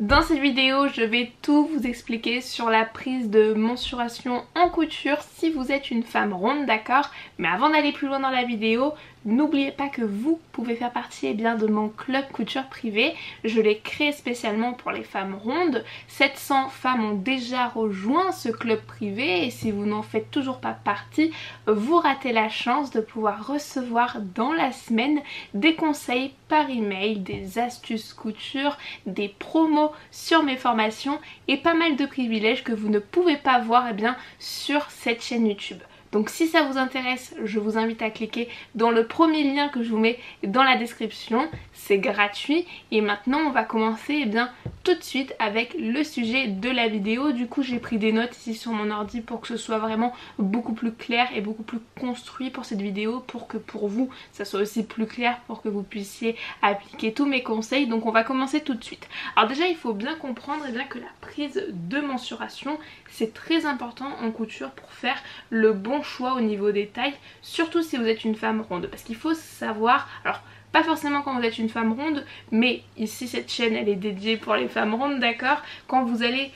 Dans cette vidéo, je vais tout vous expliquer sur la prise de mensuration en couture si vous êtes une femme ronde, d'accord? Mais avant d'aller plus loin dans la vidéo, n'oubliez pas que vous pouvez faire partie de mon club couture privé. Je l'ai créé spécialement pour les femmes rondes. 700 femmes ont déjà rejoint ce club privé et si vous n'en faites toujours pas partie, vous ratez la chance de pouvoir recevoir dans la semaine des conseils par email, des astuces couture, des promos sur mes formations et pas mal de privilèges que vous ne pouvez pas voir sur cette chaîne YouTube. Donc si ça vous intéresse, je vous invite à cliquer dans le premier lien que je vous mets dans la description. C'est gratuit et maintenant on va commencer tout de suite avec le sujet de la vidéo. Du coup j'ai pris des notes ici sur mon ordi pour que ce soit vraiment beaucoup plus clair et beaucoup plus construit pour cette vidéo, pour que pour vous ça soit aussi plus clair, pour que vous puissiez appliquer tous mes conseils. Donc on va commencer tout de suite. Alors déjà il faut bien comprendre que la prise de mensuration c'est très important en couture pour faire le bon choix au niveau des tailles, surtout si vous êtes une femme ronde, parce qu'il faut savoir, alors pas forcément quand vous êtes une femme ronde, mais ici cette chaîne elle est dédiée pour les femmes rondes, d'accord? Quand vous allez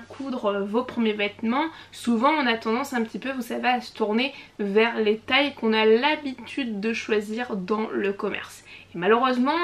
coudre vos premiers vêtements, souvent on a tendance un petit peu, vous savez, à se tourner vers les tailles qu'on a l'habitude de choisir dans le commerce. Et malheureusement,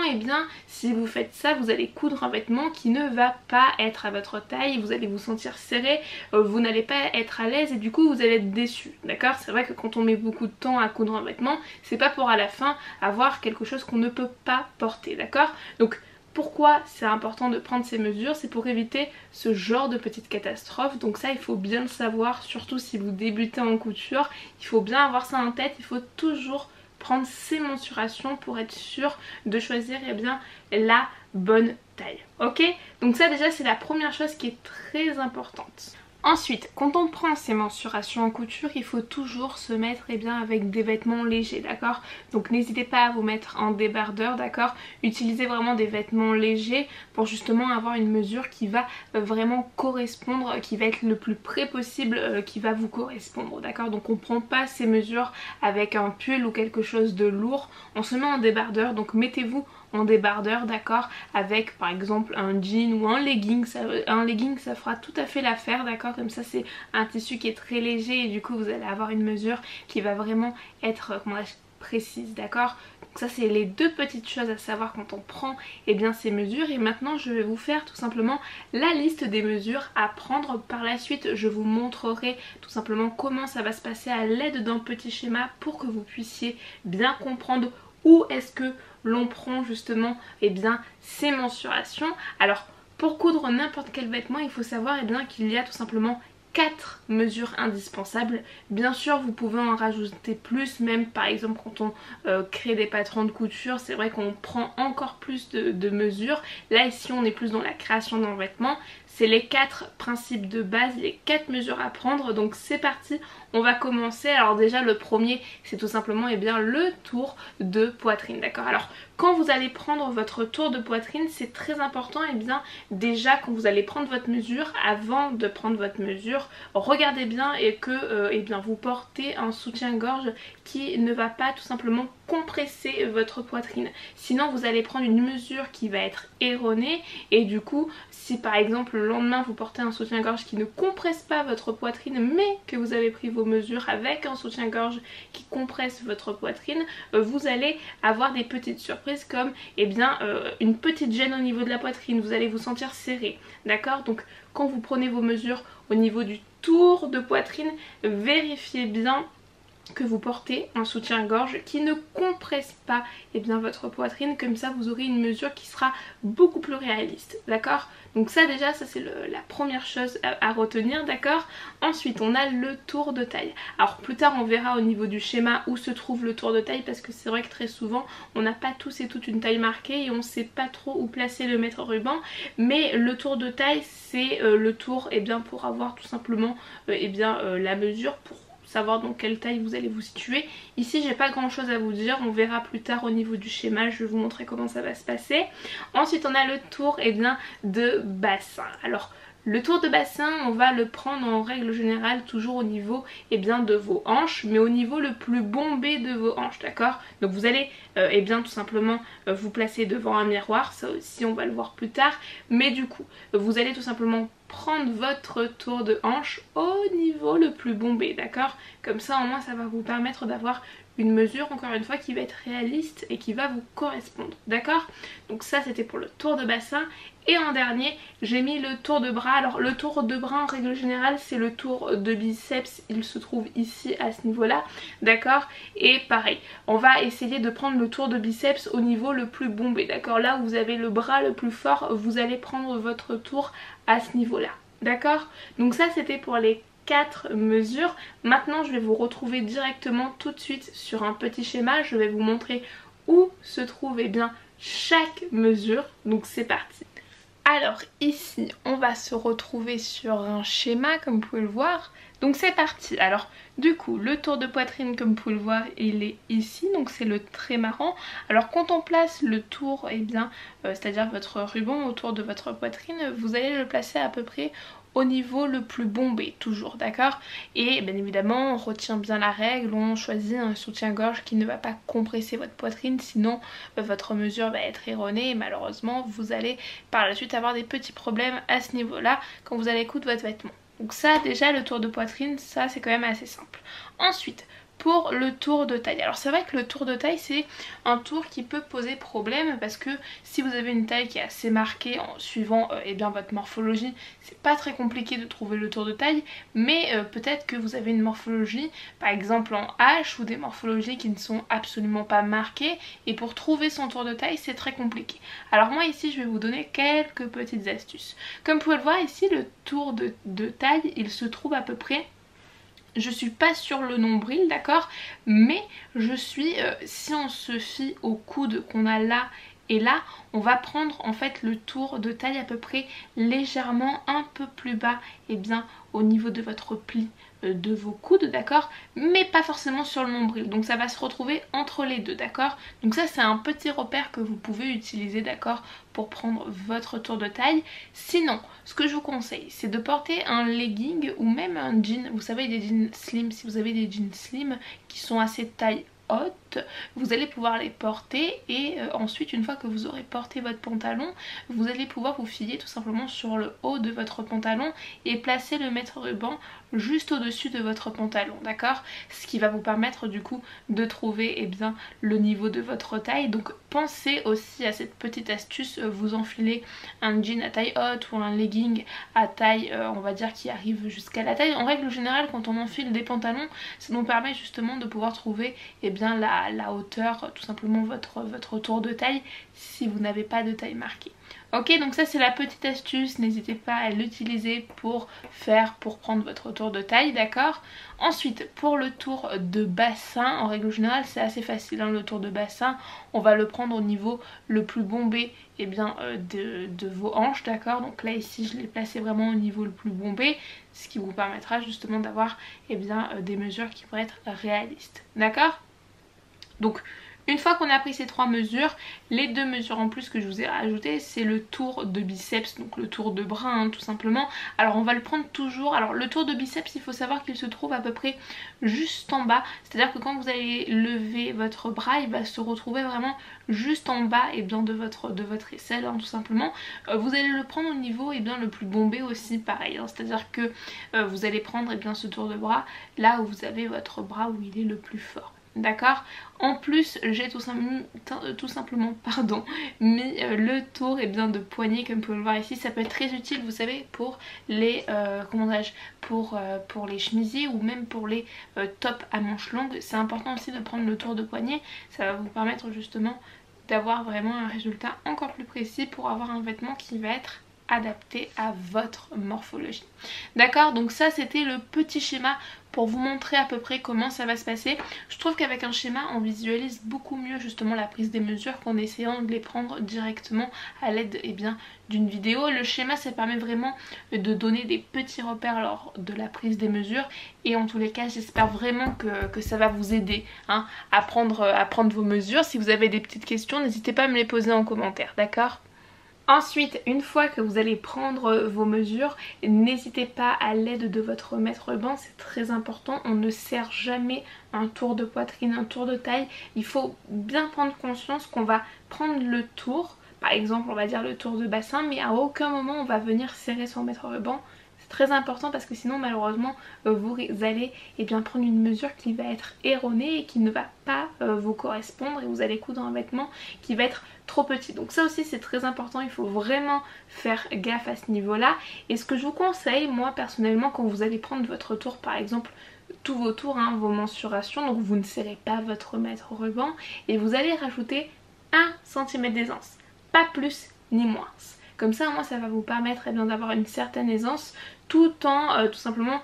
si vous faites ça, vous allez coudre un vêtement qui ne va pas être à votre taille, vous allez vous sentir serré, vous n'allez pas être à l'aise et du coup vous allez être déçu, d'accord? C'est vrai que quand on met beaucoup de temps à coudre un vêtement, c'est pas pour à la fin avoir quelque chose qu'on ne peut pas porter, d'accord? Donc pourquoi c'est important de prendre ces mesures? C'est pour éviter ce genre de petites catastrophes. Donc ça il faut bien le savoir, surtout si vous débutez en couture, il faut bien avoir ça en tête, il faut toujours prendre ces mensurations pour être sûr de choisir la bonne taille. Ok? Donc ça déjà c'est la première chose qui est très importante. Ensuite, quand on prend ces mensurations en couture, il faut toujours se mettre avec des vêtements légers, d'accord? Donc n'hésitez pas à vous mettre en débardeur, d'accord? Utilisez vraiment des vêtements légers pour justement avoir une mesure qui va vraiment correspondre, qui va être le plus près possible, qui va vous correspondre, d'accord? Donc on prend pas ces mesures avec un pull ou quelque chose de lourd, on se met en débardeur, donc mettez-vous en débardeur, d'accord, avec par exemple un jean ou un legging. Un legging ça fera tout à fait l'affaire, d'accord, comme ça c'est un tissu qui est très léger et du coup vous allez avoir une mesure qui va vraiment être précise, d'accord. Donc ça c'est les deux petites choses à savoir quand on prend ces mesures. Et maintenant je vais vous faire tout simplement la liste des mesures à prendre. Par la suite je vous montrerai tout simplement comment ça va se passer à l'aide d'un petit schéma pour que vous puissiez bien comprendre où est-ce que l'on prend justement ces mensurations. Alors pour coudre n'importe quel vêtement il faut savoir qu'il y a tout simplement 4 mesures indispensables. Bien sûr vous pouvez en rajouter plus, même par exemple quand on crée des patrons de couture, c'est vrai qu'on prend encore plus de mesures. Là ici on est plus dans la création d'un vêtement. C'est les 4 principes de base, les 4 mesures à prendre. Donc c'est parti, on va commencer. Alors déjà le premier c'est tout simplement le tour de poitrine, d'accord. Alors quand vous allez prendre votre tour de poitrine, c'est très important déjà quand vous allez prendre votre mesure, avant de prendre votre mesure, regardez bien et que vous portez un soutien-gorge qui ne va pas tout simplement compresser votre poitrine. Sinon vous allez prendre une mesure qui va être erronée et du coup si par exemple le lendemain vous portez un soutien-gorge qui ne compresse pas votre poitrine mais que vous avez pris vos mesures avec un soutien-gorge qui compresse votre poitrine, vous allez avoir des petites surprises comme une petite gêne au niveau de la poitrine, vous allez vous sentir serré, d'accord. Donc quand vous prenez vos mesures au niveau du tour de poitrine, vérifiez bien que vous portez un soutien-gorge qui ne compresse pas votre poitrine, comme ça vous aurez une mesure qui sera beaucoup plus réaliste, d'accord. Donc ça déjà, ça c'est la première chose à retenir, d'accord. Ensuite on a le tour de taille. Alors plus tard on verra au niveau du schéma où se trouve le tour de taille, parce que c'est vrai que très souvent on n'a pas tous et toutes une taille marquée et on ne sait pas trop où placer le mètre ruban. Mais le tour de taille c'est le tour pour avoir tout simplement la mesure, pour savoir dans quelle taille vous allez vous situer. Ici j'ai pas grand chose à vous dire, on verra plus tard au niveau du schéma, je vais vous montrer comment ça va se passer. Ensuite on a le tour de bassin. Alors Le tour de bassin, on va le prendre en règle générale toujours au niveau de vos hanches, mais au niveau le plus bombé de vos hanches, d'accord? Donc vous allez tout simplement vous placer devant un miroir, ça aussi on va le voir plus tard, mais du coup vous allez tout simplement prendre votre tour de hanche au niveau le plus bombé, d'accord? Comme ça au moins ça va vous permettre d'avoir une mesure encore une fois qui va être réaliste et qui va vous correspondre, d'accord? Donc ça c'était pour le tour de bassin. Et en dernier j'ai mis le tour de bras. Alors le tour de bras en règle générale c'est le tour de biceps, il se trouve ici à ce niveau là, d'accord? Et pareil, on va essayer de prendre le tour de biceps au niveau le plus bombé, d'accord? Là où vous avez le bras le plus fort, vous allez prendre votre tour à ce niveau là, d'accord? Donc ça c'était pour les 4 mesures. Maintenant je vais vous retrouver directement tout de suite sur un petit schéma, je vais vous montrer où se trouve chaque mesure, donc c'est parti. Alors ici on va se retrouver sur un schéma comme vous pouvez le voir, donc c'est parti. Alors du coup le tour de poitrine comme vous pouvez le voir il est ici, donc c'est le trimaran. Alors quand on place le tour, c'est-à-dire votre ruban autour de votre poitrine, vous allez le placer à peu près au niveau le plus bombé toujours, d'accord? Et bien évidemment on retient bien la règle, on choisit un soutien-gorge qui ne va pas compresser votre poitrine, sinon votre mesure va être erronée et malheureusement vous allez par la suite avoir des petits problèmes à ce niveau là quand vous allez coudre votre vêtement. Donc ça déjà le tour de poitrine, ça c'est quand même assez simple. Ensuite pour le tour de taille, alors c'est vrai que le tour de taille c'est un tour qui peut poser problème parce que si vous avez une taille qui est assez marquée en suivant votre morphologie, c'est pas très compliqué de trouver le tour de taille, mais peut-être que vous avez une morphologie par exemple en H ou des morphologies qui ne sont absolument pas marquées et pour trouver son tour de taille c'est très compliqué. Alors moi ici je vais vous donner quelques petites astuces. Comme vous pouvez le voir ici le tour de taille il se trouve à peu près, je suis pas sur le nombril, d'accord, mais je suis, si on se fie au coude qu'on a là et là, on va prendre en fait le tour de taille à peu près légèrement un peu plus bas au niveau de votre pli de vos coudes, d'accord, mais pas forcément sur le nombril, donc ça va se retrouver entre les deux, d'accord. Donc ça c'est un petit repère que vous pouvez utiliser, d'accord, pour prendre votre tour de taille. Sinon ce que je vous conseille c'est de porter un legging ou même un jean, vous savez des jeans slim, si vous avez des jeans slim qui sont assez de taille haute, vous allez pouvoir les porter et ensuite une fois que vous aurez porté votre pantalon, vous allez pouvoir vous fier tout simplement sur le haut de votre pantalon et placer le mètre-ruban juste au-dessus de votre pantalon, d'accord, ce qui va vous permettre du coup de trouver le niveau de votre taille. Donc pensez aussi à cette petite astuce, vous enfilez un jean à taille haute ou un legging à taille on va dire qui arrive jusqu'à la taille. En règle générale quand on enfile des pantalons ça nous permet justement de pouvoir trouver la hauteur, tout simplement votre tour de taille si vous n'avez pas de taille marquée. Ok, donc ça c'est la petite astuce, n'hésitez pas à l'utiliser pour prendre votre tour de taille, d'accord. Ensuite pour le tour de bassin, en règle générale c'est assez facile, hein, le tour de bassin on va le prendre au niveau le plus bombé de vos hanches, d'accord. Donc là ici je l'ai placé vraiment au niveau le plus bombé, ce qui vous permettra justement d'avoir des mesures qui vont être réalistes, d'accord. Donc une fois qu'on a pris ces 3 mesures, les 2 mesures en plus que je vous ai rajoutées c'est le tour de biceps, donc le tour de bras hein, tout simplement. Alors on va le prendre toujours, alors le tour de biceps il faut savoir qu'il se trouve à peu près juste en bas, c'est à dire que quand vous allez lever votre bras il va se retrouver vraiment juste en bas de votre aisselle hein, tout simplement. Vous allez le prendre au niveau le plus bombé aussi pareil, hein, c'est à dire que vous allez prendre ce tour de bras là où vous avez votre bras où il est le plus fort. D'accord. En plus j'ai tout simplement mis le tour de poignet comme vous pouvez le voir ici. Ça peut être très utile vous savez pour les pour les chemisiers ou même pour les tops à manches longues. C'est important aussi de prendre le tour de poignet, ça va vous permettre justement d'avoir vraiment un résultat encore plus précis pour avoir un vêtement qui va être adapté à votre morphologie. D'accord, donc ça c'était le petit schéma pour vous montrer à peu près comment ça va se passer. Je trouve qu'avec un schéma on visualise beaucoup mieux justement la prise des mesures qu'en essayant de les prendre directement à l'aide d'une vidéo. Le schéma ça permet vraiment de donner des petits repères lors de la prise des mesures et en tous les cas j'espère vraiment que ça va vous aider hein, à prendre vos mesures. Si vous avez des petites questions n'hésitez pas à me les poser en commentaire, d'accord. Ensuite, une fois que vous allez prendre vos mesures, n'hésitez pas à l'aide de votre maître banc, c'est très important. On ne serre jamais un tour de poitrine, un tour de taille. Il faut bien prendre conscience qu'on va prendre le tour, par exemple on va dire le tour de bassin, mais à aucun moment on va venir serrer son maître banc. Très important parce que sinon malheureusement vous allez prendre une mesure qui va être erronée et qui ne va pas vous correspondre et vous allez coudre un vêtement qui va être trop petit. Donc ça aussi c'est très important, il faut vraiment faire gaffe à ce niveau là. Et ce que je vous conseille moi personnellement quand vous allez prendre votre tour, par exemple tous vos tours, hein, vos mensurations, donc vous ne serrez pas votre maître ruban et vous allez rajouter 1 cm d'aisance, pas plus ni moins. Comme ça, moi, ça va vous permettre d'avoir une certaine aisance tout en tout simplement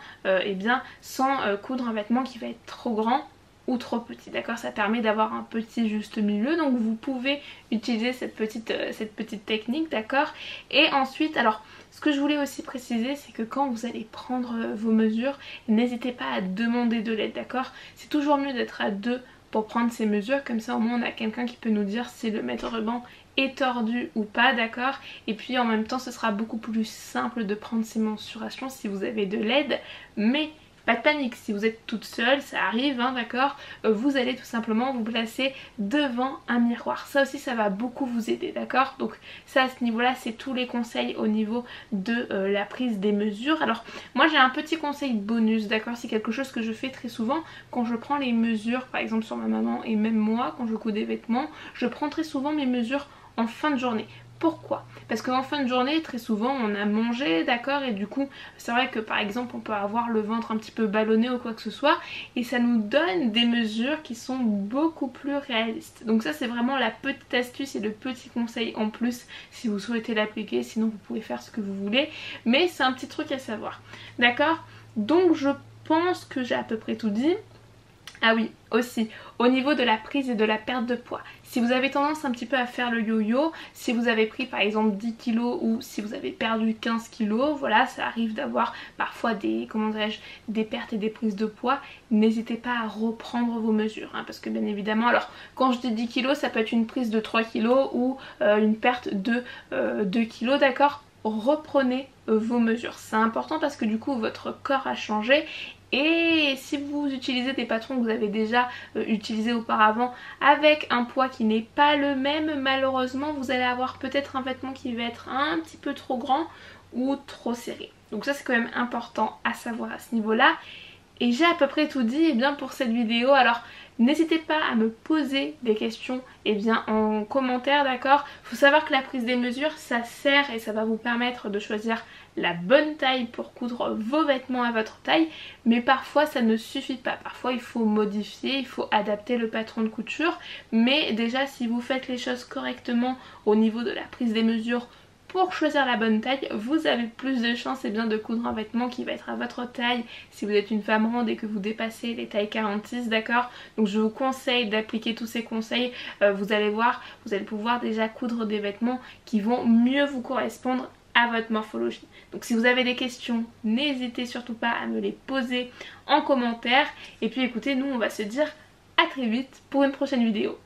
sans coudre un vêtement qui va être trop grand ou trop petit, d'accord. Ça permet d'avoir un petit juste milieu, donc vous pouvez utiliser cette petite technique, d'accord. Et ensuite, alors ce que je voulais aussi préciser, c'est que quand vous allez prendre vos mesures, n'hésitez pas à demander de l'aide, d'accord. C'est toujours mieux d'être à deux pour prendre ces mesures, comme ça au moins on a quelqu'un qui peut nous dire si le maître ruban est tordu ou pas, d'accord. Et puis en même temps ce sera beaucoup plus simple de prendre ces mensurations si vous avez de l'aide. Mais pas de panique, si vous êtes toute seule, ça arrive, hein, d'accord, vous allez tout simplement vous placer devant un miroir. Ça aussi ça va beaucoup vous aider, d'accord. Donc ça à ce niveau là c'est tous les conseils au niveau de la prise des mesures. Alors moi j'ai un petit conseil bonus, d'accord, c'est quelque chose que je fais très souvent quand je prends les mesures, par exemple sur ma maman et même moi quand je couds des vêtements, je prends très souvent mes mesures en fin de journée. Pourquoi? Parce qu'en fin de journée très souvent on a mangé, d'accord, et du coup c'est vrai que par exemple on peut avoir le ventre un petit peu ballonné ou quoi que ce soit et ça nous donne des mesures qui sont beaucoup plus réalistes. Donc ça c'est vraiment la petite astuce et le petit conseil en plus si vous souhaitez l'appliquer, sinon vous pouvez faire ce que vous voulez, mais c'est un petit truc à savoir, d'accord. Donc je pense que j'ai à peu près tout dit. Ah oui, aussi, au niveau de la prise et de la perte de poids. Si vous avez tendance un petit peu à faire le yo-yo, si vous avez pris par exemple 10 kg ou si vous avez perdu 15 kg, voilà, ça arrive d'avoir parfois des pertes et des prises de poids. N'hésitez pas à reprendre vos mesures, hein, parce que bien évidemment, alors quand je dis 10 kg, ça peut être une prise de 3 kg ou une perte de 2 kg, d'accord. Reprenez vos mesures, c'est important parce que du coup votre corps a changé. Et si vous utilisez des patrons que vous avez déjà utilisés auparavant avec un poids qui n'est pas le même, malheureusement vous allez avoir peut-être un vêtement qui va être un petit peu trop grand ou trop serré. Donc ça c'est quand même important à savoir à ce niveau là. Et j'ai à peu près tout dit pour cette vidéo. Alors n'hésitez pas à me poser des questions en commentaire, d'accord. Il faut savoir que la prise des mesures ça sert et ça va vous permettre de choisir la bonne taille pour coudre vos vêtements à votre taille, mais parfois ça ne suffit pas, parfois il faut modifier, il faut adapter le patron de couture. Mais déjà si vous faites les choses correctement au niveau de la prise des mesures pour choisir la bonne taille, vous avez plus de chances de coudre un vêtement qui va être à votre taille si vous êtes une femme ronde et que vous dépassez les tailles 46, d'accord. Donc je vous conseille d'appliquer tous ces conseils, vous allez voir, vous allez pouvoir déjà coudre des vêtements qui vont mieux vous correspondre à votre morphologie. Donc si vous avez des questions, n'hésitez surtout pas à me les poser en commentaire. Et puis écoutez, nous on va se dire à très vite pour une prochaine vidéo.